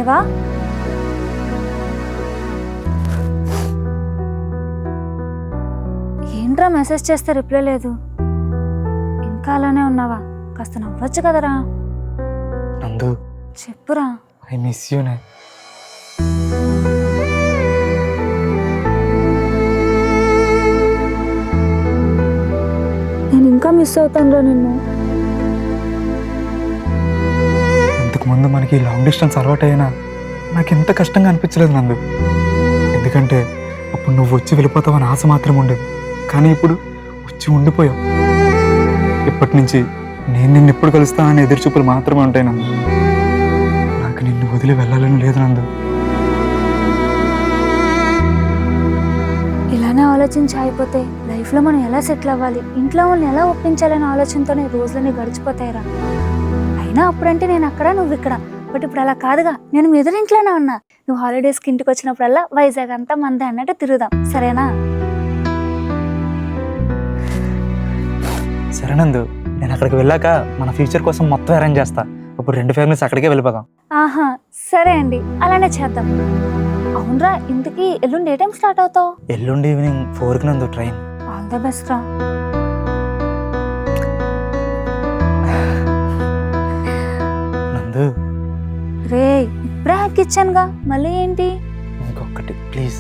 దేవా, ఏంట్రా మెసేజ్ చేస్తే రిప్లై లేదు? ఇంకా అలానే ఉన్నావా? కాస్త నవ్వచ్చు కదరా. నందు, చెప్పురా. ఐ మిస్ యూనే. నేను ఇంకా మిస్ అవుతానురా నిన్ను. ఇంతకుముందు మనకి లాంగ్ డిస్టెన్స్ అలవాటు అయినా నాకు ఎంత కష్టంగా అనిపించలేదు నందు. ఎందుకంటే అప్పుడు నువ్వు వచ్చి వెళ్ళిపోతావని ఆశ మాత్రం ఉండేది. కానీ ఇప్పుడు వచ్చి ఉండిపోయావు. ఇప్పటి నుంచి నేను నిన్ను ఎప్పుడు కలుస్తానని ఎదురు చూపులు మాత్రమే ఉంటాయి నందు. నాకు నిన్ను వదిలి వెళ్ళాలని లేదు నందు. ఇలానే ఆలోచించి అయిపోతే లైఫ్లో మనం ఎలా సెటిల్ అవ్వాలి, ఇంట్లో వాళ్ళని ఎలా ఒప్పించాలనే ఆలోచనతోనే రోజులన్నీ గడిచిపోతాయిరా. అయినా అప్పుడంటే నేను అక్కడ, నువ్వు ఇక్కడ. బట్ ఇప్పుడు అలా కాదుగా, నేను మీ ఎదురింట్లోనే ఉన్నా. నువ్వు హాలిడేస్కి ఇంటికి వచ్చినప్పుడల్లా వైజాగ్ అంతా మందే అన్నట్టు తిరుగుదాం, సరేనా? సరే నందు, నేను అక్కడికి వెళ్ళాక మన ఫ్యూచర్ కోసం మొత్తం అరేంజ్ చేస్తా. అప్పుడు 2 ఫ్యామిలీస్ అక్కడికే వెళ్ళిపోదాం. ఆహా, సరే అండి, అలానే చేద్దాం. అవునరా, ఇంతకీ ఎల్లుండి ఏ టైం స్టార్ట్ అవుతావు? ఎల్లుండి ఈవినింగ్ 4కి నందు ట్రైన్. ఆల్ ద బెస్ట్ రా. నందు, రే, ఇప్పుడే హ్యాక్ ఇచ్చానుగా, మళ్ళీ ఏంటి? ఇంకొకటి ప్లీజ్.